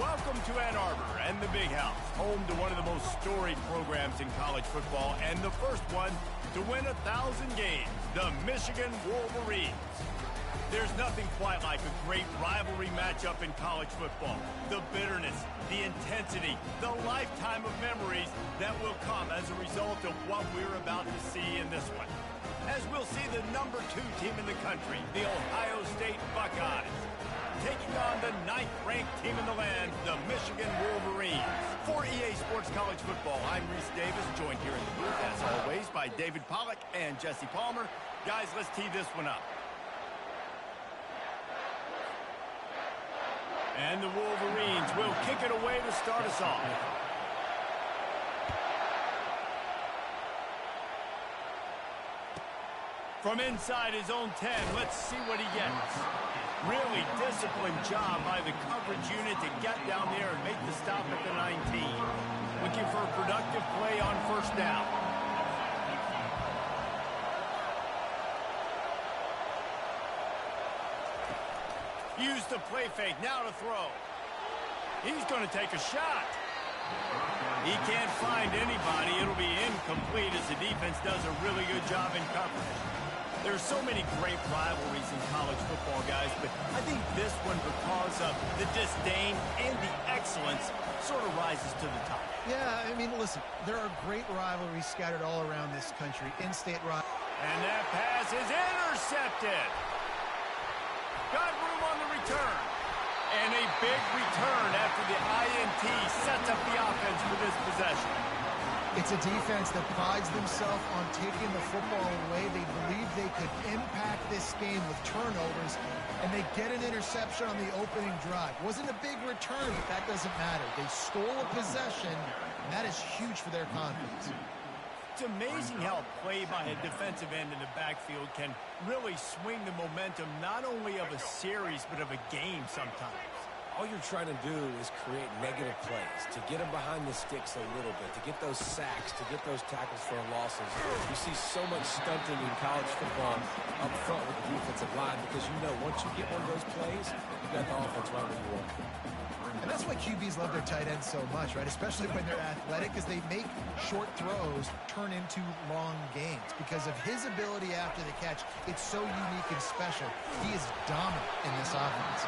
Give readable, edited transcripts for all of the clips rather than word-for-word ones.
Welcome to Ann Arbor and the Big House, home to one of the most storied programs in college football and the first one to win 1,000 games, the Michigan Wolverines. There's nothing quite like a great rivalry matchup in college football. The bitterness, the intensity, the lifetime of memories that will come as a result of what we're about to see in this one. As we'll see the #2 team in the country, the Ohio State Buckeyes, taking on the 9th-ranked team in the land, the Michigan Wolverines. For EA Sports College Football, I'm Reese Davis, joined here in the booth, as always, by David Pollack and Jesse Palmer. Guys, let's tee this one up. And the Wolverines will kick it away to start us off. From inside his own 10, let's see what he gets. Really disciplined job by the coverage unit to get down there and make the stop at the 19. Looking for a productive play on first down. Use the play fake, now to throw. He's going to take a shot. He can't find anybody. It'll be incomplete as the defense does a really good job in coverage. There's so many great rivalries in college football, guys, but I think this one, because of the disdain and the excellence, sort of rises to the top. Yeah, I mean, listen, there are great rivalries scattered all around this country, in-state rivalries. And that pass is intercepted. Got room on the return. And a big return after the INT sets up the offense for this possession. It's a defense that prides themselves on taking the football away. They believe they could impact this game with turnovers, and they get an interception on the opening drive. Wasn't a big return, but that doesn't matter. They stole a possession, and that is huge for their confidence. It's amazing how a play by a defensive end in the backfield can really swing the momentum not only of a series, but of a game sometimes. All you're trying to do is create negative plays, to get them behind the sticks a little bit, to get those sacks, to get those tackles for losses. You see so much stunting in college football up front with the defensive line because you know once you get one of those plays, you got the offense right where you want it. And that's why QBs love their tight ends so much, right? Especially when they're athletic, because they make short throws turn into long gains. Because of his ability after the catch, it's so unique and special. He is dominant in this offense.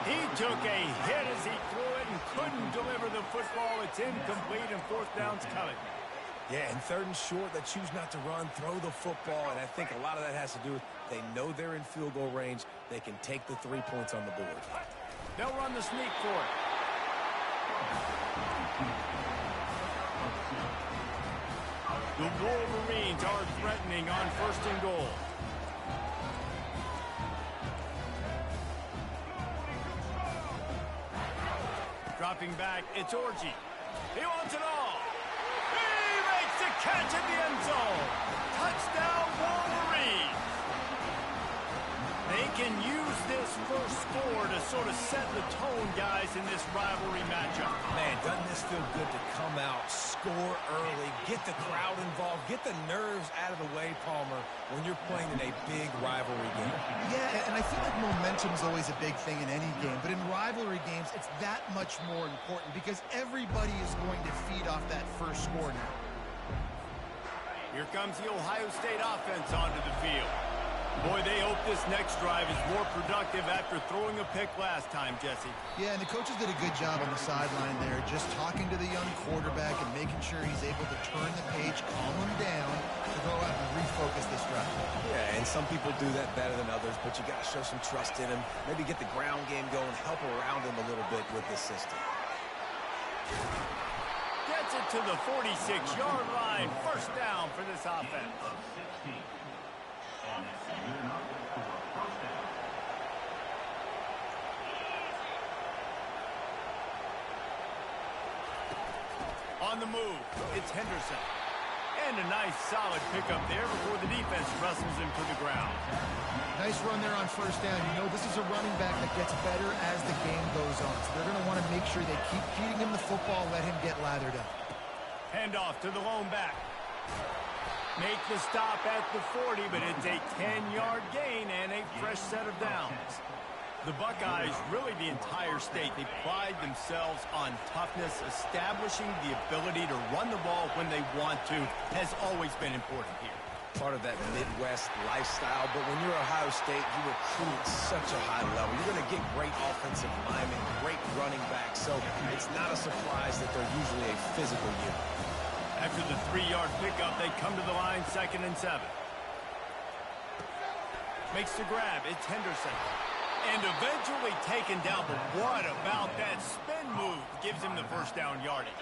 He took a hit as he threw it and couldn't deliver the football. It's incomplete and fourth down's coming. Yeah, and 3rd and short, they choose not to run, throw the football, and I think a lot of that has to do with they know they're in field goal range. They can take the 3 points on the board. They'll run the sneak for it. The Wolverines are threatening on 1st and goal. Dropping back, it's Orji. He wants it all. He makes the catch in the end zone. Touchdown, Wolverines. They can use this first score to sort of set the tone, guys, in this rivalry matchup. Man, doesn't this feel good to come out, score early, get the crowd involved, get the nerves out of the way, Palmer, when you're playing in a big rivalry game? Yeah, and I feel like momentum is always a big thing in any game, but in rivalry games, it's that much more important because everybody is going to feed off that first score now. Here comes the Ohio State offense onto the field. Boy, they hope this next drive is more productive after throwing a pick last time, Jesse. Yeah, and the coaches did a good job on the sideline there, just talking to the young quarterback and making sure he's able to turn the page, calm him down, to go out and refocus this drive. Yeah, and some people do that better than others, but you got to show some trust in him, maybe get the ground game going, help around him a little bit with this system. Gets it to the 46-yard line. First down for this offense. On the move, it's Henderson. And a nice solid pickup there before the defense wrestles him to the ground. Nice run there on first down. You know, this is a running back that gets better as the game goes on. So they're going to want to make sure they keep feeding him the football, let him get lathered up. Handoff to the lone back. Make the stop at the 40, but it's a 10-yard gain and a fresh set of downs. The Buckeyes, really the entire state, they pride themselves on toughness. Establishing the ability to run the ball when they want to has always been important here. Part of that Midwest lifestyle, but when you're Ohio State, you recruit at such a high level. You're going to get great offensive linemen, great running backs, so it's not a surprise that they're usually a physical unit. After the 3-yard pickup, they come to the line, 2nd and 7. Makes the grab. It's Henderson. And eventually taken down, but what about that spin move? Gives him the first down yardage.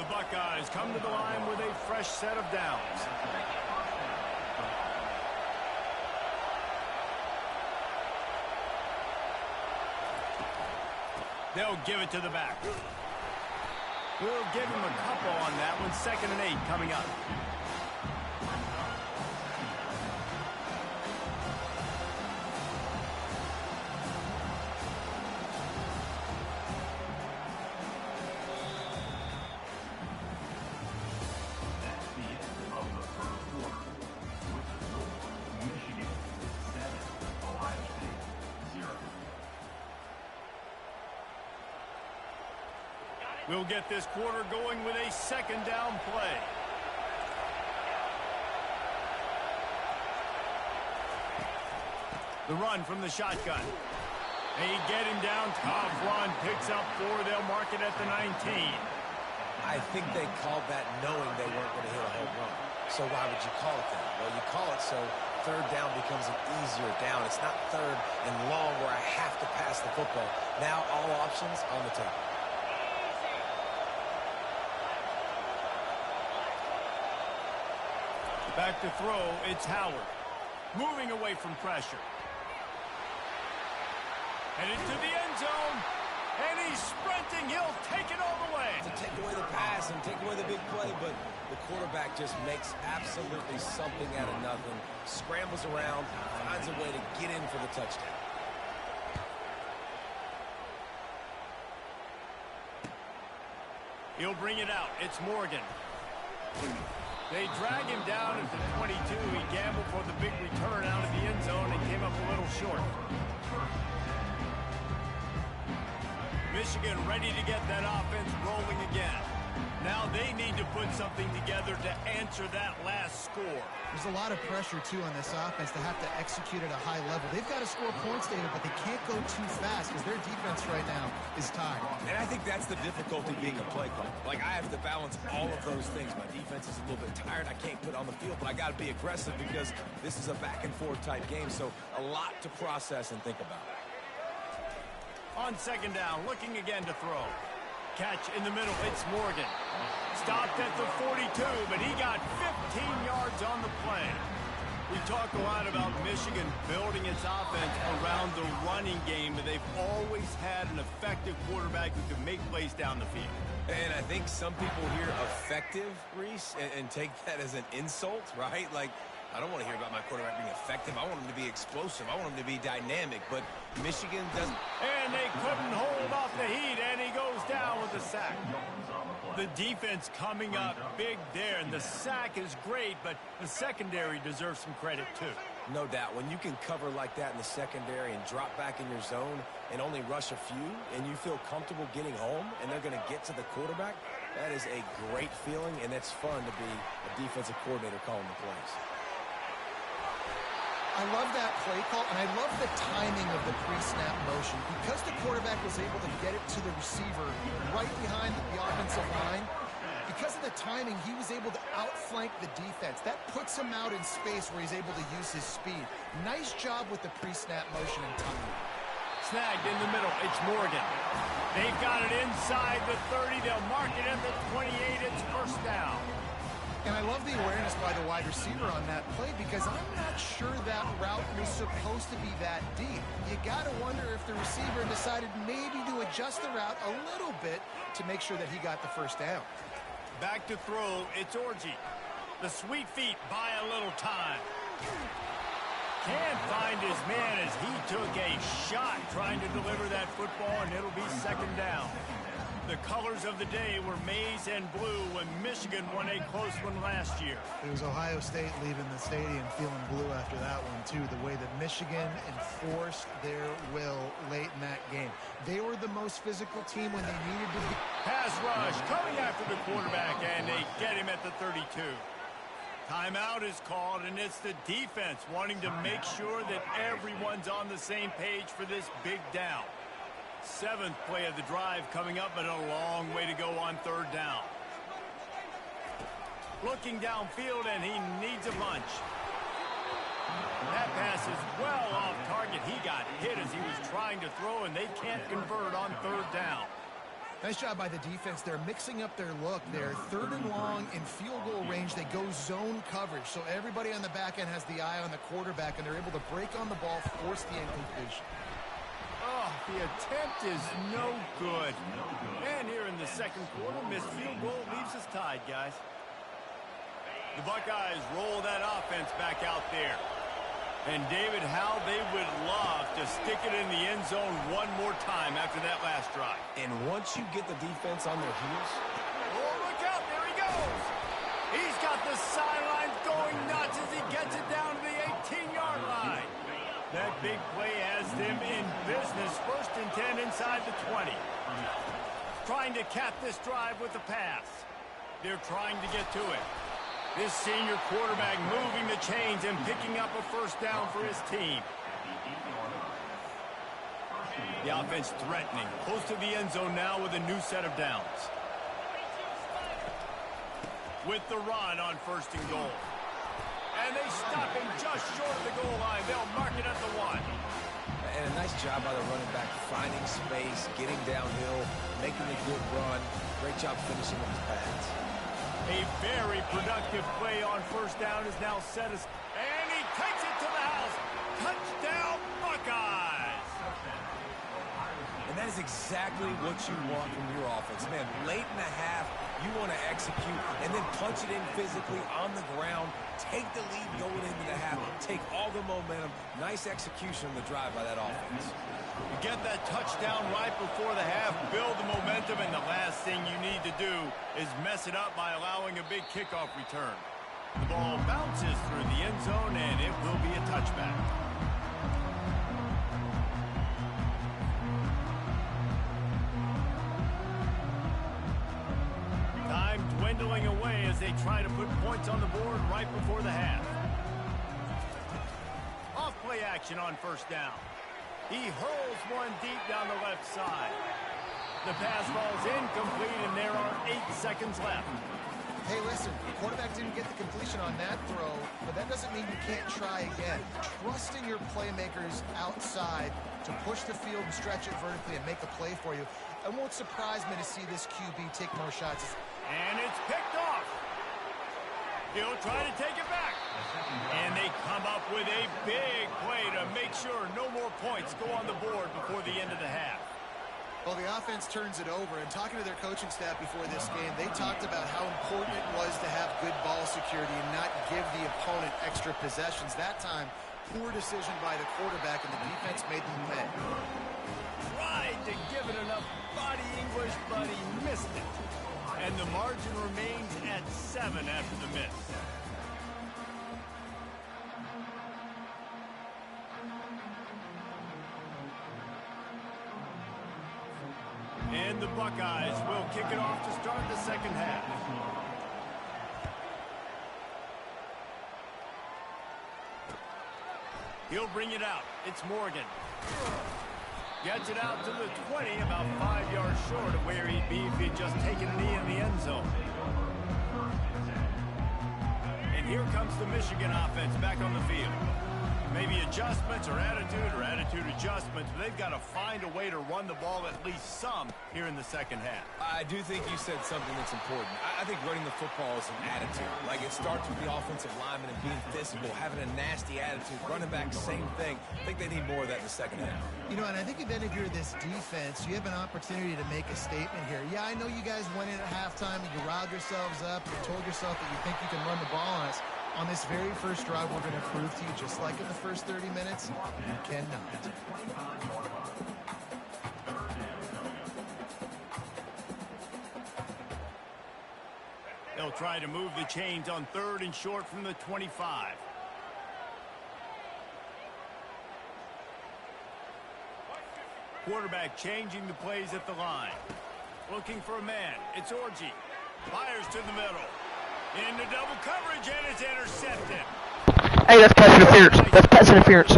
The Buckeyes come to the line with a fresh set of downs. They'll give it to the back. We'll give him a couple on that one. 2nd and 8 coming up. We'll get this quarter going with a 2nd down play. The run from the shotgun. They get him down. Tough run. Picks up 4. They'll mark it at the 19. I think they called that knowing they weren't going to hit a home run. So why would you call it that? Well, you call it so 3rd down becomes an easier down. It's not 3rd and long where I have to pass the football. Now all options on the table. Back to throw, it's Howard. Moving away from pressure. And into the end zone. And he's sprinting. He'll take it all the way. To take away the pass and take away the big play, but the quarterback just makes absolutely something out of nothing. Scrambles around, finds a way to get in for the touchdown. He'll bring it out. It's Morgan. They drag him down at the 22. He gambled for the big return out of the end zone and came up a little short. Michigan ready to get that offense rolling again. Now they need to put something together to answer that last score. There's a lot of pressure, too, on this offense to have to execute at a high level. They've got to score points, David, but they can't go too fast because their defense right now is tired. And I think that's the difficulty being a play caller. Like, I have to balance all of those things. My defense is a little bit tired. I can't put on the field, but I got to be aggressive because this is a back-and-forth type game, so a lot to process and think about. On 2nd down, looking again to throw. Catch in the middle, it's Morgan. Stopped at the 42, but he got 15 yards on the play. We talk a lot about Michigan building its offense around the running game, but they've always had an effective quarterback who can make plays down the field. And I think some people hear effective, Reese, and take that as an insult, right? Like, I don't want to hear about my quarterback being effective. I want him to be explosive. I want him to be dynamic, but Michigan doesn't. And they couldn't hold off the heat, and he goes down with the sack. The defense coming up big there, and the sack is great, but the secondary deserves some credit too. No doubt. When you can cover like that in the secondary and drop back in your zone and only rush a few, and you feel comfortable getting home, and they're going to get to the quarterback, that is a great feeling, and it's fun to be a defensive coordinator calling the plays. I love that play call, and I love the timing of the pre-snap motion. Because the quarterback was able to get it to the receiver right behind the offensive line, because of the timing, he was able to outflank the defense. That puts him out in space where he's able to use his speed. Nice job with the pre-snap motion and timing. Snagged in the middle, it's Morgan. They've got it inside the 30. They'll mark it at the 28. It's 1st down. And I love the awareness by the wide receiver on that play because I'm not sure that route was supposed to be that deep. You got to wonder if the receiver decided maybe to adjust the route a little bit to make sure that he got the 1st down. Back to throw, it's Orji. The sweet feet buy a little time. Can't find his man as he took a shot trying to deliver that football, and it'll be 2nd down. The colors of the day were maize and blue when Michigan won a close one last year. It was Ohio State leaving the stadium feeling blue after that one, too. The way that Michigan enforced their will late in that game. They were the most physical team when they needed to be. Pass rush coming after the quarterback, and they get him at the 32. Timeout is called, and it's the defense wanting to make sure that everyone's on the same page for this big down. 7th play of the drive coming up, but a long way to go on 3rd down. Looking downfield, and he needs a bunch. That pass is well off target. He got hit as he was trying to throw, and they can't convert on 3rd down. Nice job by the defense. They're mixing up their look. They're 3rd and long in field goal range. They go zone coverage, so everybody on the back end has the eye on the quarterback, and they're able to break on the ball, force the incompletion. Oh, the attempt is no good. And here in the 2nd quarter, missed field goal leaves us tied, guys. The Buckeyes roll that offense back out there. And David, how they would love to stick it in the end zone one more time after that last drive. And once you get the defense on their heels. Oh, look out, there he goes. He's got the sidelines going nuts as he gets it down to the 18-yard line. That big play has them in business. 1st and 10 inside the 20. Trying to cap this drive with a pass. They're trying to get to it. This senior quarterback moving the chains and picking up a 1st down for his team. The offense threatening. Close to the end zone now with a new set of downs. With the run on 1st and goal. And they stop him just short of the goal line. They'll mark it at the 1. And a nice job by the running back, finding space, getting downhill, making a good run. Great job finishing with his pads. A very productive play on 1st down is now set. And he takes it to the house. Touchdown, Buckeyes! And that is exactly what you want from your offense. Man, late in the half, you want to execute and then punch it in physically on the ground. Take the lead going into the half. Take all the momentum. Nice execution on the drive by that offense. You get that touchdown right before the half, build the momentum, and the last thing you need to do is mess it up by allowing a big kickoff return. The ball bounces through the end zone, and it will be a touchback. Time dwindling away as they try to put points on the board right before the half. Off play action on 1st down. He hurls one deep down the left side. The pass falls incomplete, and there are 8 seconds left. Hey, listen, the quarterback didn't get the completion on that throw, but that doesn't mean you can't try again. Trusting your playmakers outside to push the field and stretch it vertically and make a play for you. It won't surprise me to see this QB take more shots. And it's picked off. He'll try to take it back. And they come up with a big play to make sure no more points go on the board before the end of the half. Well, the offense turns it over, and talking to their coaching staff before this game, they talked about how important it was to have good ball security and not give the opponent extra possessions. That time, poor decision by the quarterback, and the defense made them pay. Tried to give it enough body English, but he missed it. And the margin remains at 7 after the miss. And the Buckeyes will kick it off to start the 2nd half. He'll bring it out. It's Morgan. Gets it out to the 20, about 5 yards short of where he'd be if he'd just taken a knee in the end zone. And here comes the Michigan offense back on the field. Maybe adjustments or attitude adjustments, but they've got to find a way to run the ball at least some here in the 2nd half. I do think you said something that's important. I think running the football is an attitude. Like, it starts with the offensive lineman and being physical, having a nasty attitude. Running back, same thing. I think they need more of that in the 2nd half. You know, and I think then if you're this defense, you have an opportunity to make a statement here. Yeah, I know you guys went in at halftime and you riled yourselves up and told yourself that you think you can run the ball on us. On this very first drive, we're going to prove to you, just like in the first 30 minutes, you cannot. try to move the chains on 3rd and short from the 25. Quarterback changing the plays at the line. Looking for a man. It's Orji. Fires to the middle. Into double coverage, and it's intercepted. Hey, that's pass interference. That's pass interference.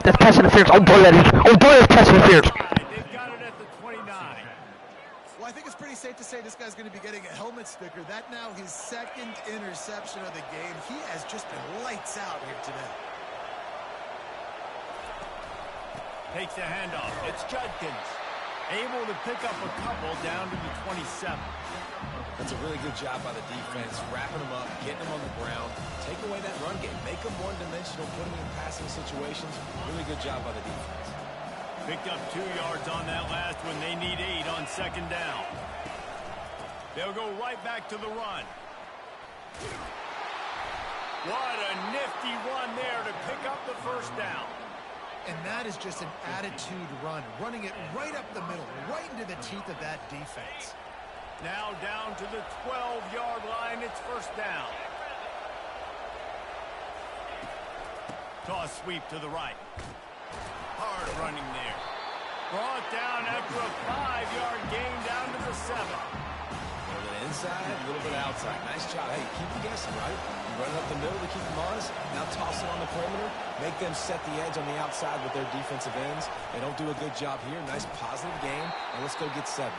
That's pass interference. Oh boy, that is. Oh boy, that's pass interference. They've got it at the 29. Well, I think it's pretty safe to say this guy's going to be getting a helmet sticker. That now his 2nd interception of the game. He has just been lights out here today. Takes the handoff. It's Judkins. Able to pick up a couple down to the 27. That's a really good job by the defense, wrapping them up, getting them on the ground, take away that run game, make them one-dimensional, put them in passing situations. Really good job by the defense. Picked up 2 yards on that last one. They need 8 on 2nd down. They'll go right back to the run. What a nifty run there to pick up the 1st down. And that is just an attitude run, running it right up the middle, right into the teeth of that defense. Now down to the 12-yard line. It's 1st down. Toss sweep to the right. Hard running there. Brought down after a 5-yard gain down to the 7. A little bit inside, a little bit outside. Nice job. Hey, keep them guessing, right? You run it up the middle to keep them honest. Now toss it on the perimeter. Make them set the edge on the outside with their defensive ends. They don't do a good job here. Nice positive game. And let's go get 7.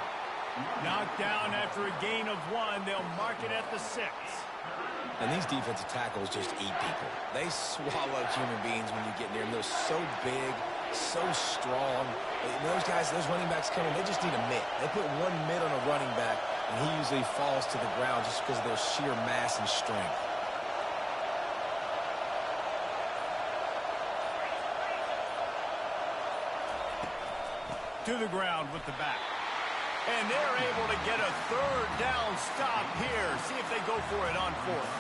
Knocked down after a gain of 1. They'll mark it at the 6. And these defensive tackles just eat people. They swallow human beings when you get near them. They're so big, so strong. And those guys, those running backs coming, they just need a mitt. They put 1 mitt on a running back, and he usually falls to the ground just because of their sheer mass and strength. To the ground with the back. And they're able to get a 3rd down stop here. See if they go for it on 4th.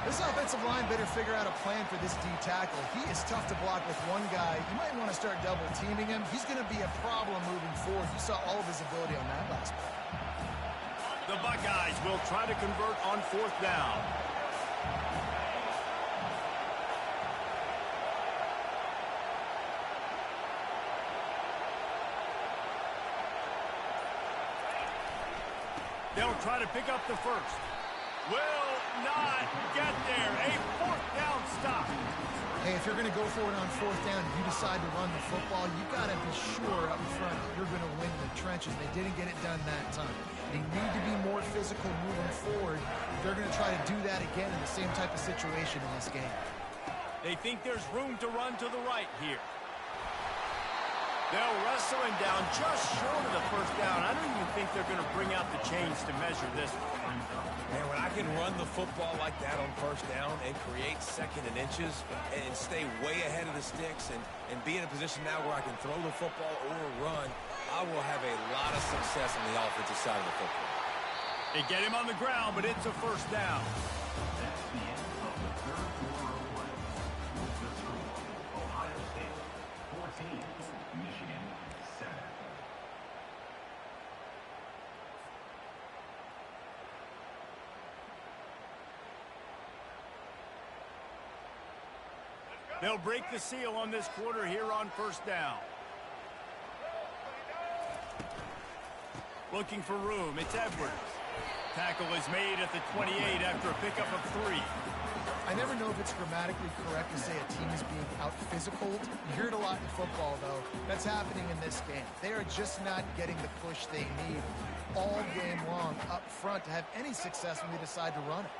This offensive line better figure out a plan for this D tackle. He is tough to block with one guy. You might want to start double teaming him. He's going to be a problem moving forward. You saw all of his ability on that last play. The Buckeyes will try to convert on 4th down. They'll try to pick up the 1st. Will not get there. A 4th down stop. Hey, if you're going to go for it on 4th down, if you decide to run the football, you got to be sure up front that you're going to win in the trenches. They didn't get it done that time. They need to be more physical moving forward. They're going to try to do that again in the same type of situation in this game. They think there's room to run to the right here. They'll wrestle him down just short of the 1st down. I don't even think they're going to bring out the chains to measure this one. Man, when I can run the football like that on 1st down and create 2nd and inches and stay way ahead of the sticks and be in a position now where I can throw the football or run, I will have a lot of success on the offensive side of the football. They get him on the ground, but it's a 1st down. That's the end of the 3rd quarter of play. The score, Ohio State 14, Michigan 7. They'll break the seal on this quarter here on 1st down. Looking for room. It's Edwards. Tackle is made at the 28 after a pickup of 3. I never know if it's grammatically correct to say a team is being out-physicaled. You hear it a lot in football, though. That's happening in this game. They are just not getting the push they need all game long up front to have any success when they decide to run it.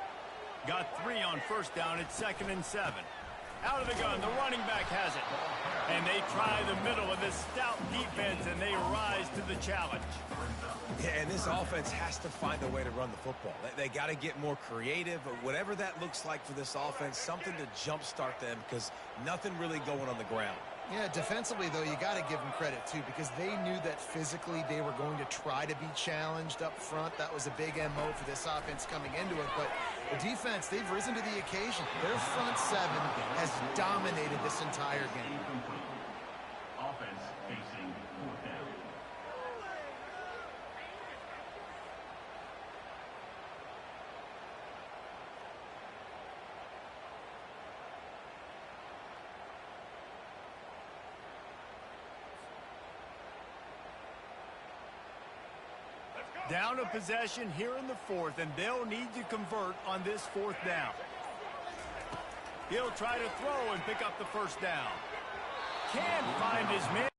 Got 3 on 1st down. It's 2nd and 7. Out of the gun, the running back has it. And they try the middle of this stout defense, and they rise to the challenge. Yeah, and this offense has to find a way to run the football. They got to get more creative, but whatever that looks like for this offense, something to jumpstart them because nothing really going on the ground. Yeah, defensively, though, you got to give them credit, too, because they knew that physically they were going to try to be challenged up front. That was a big MO for this offense coming into it. But the defense, they've risen to the occasion. Their front 7 has dominated this entire game. Offense facing 4th down. Down a possession here in the fourth, and they'll need to convert on this fourth down. He'll try to throw and pick up the first down. Can't find his man.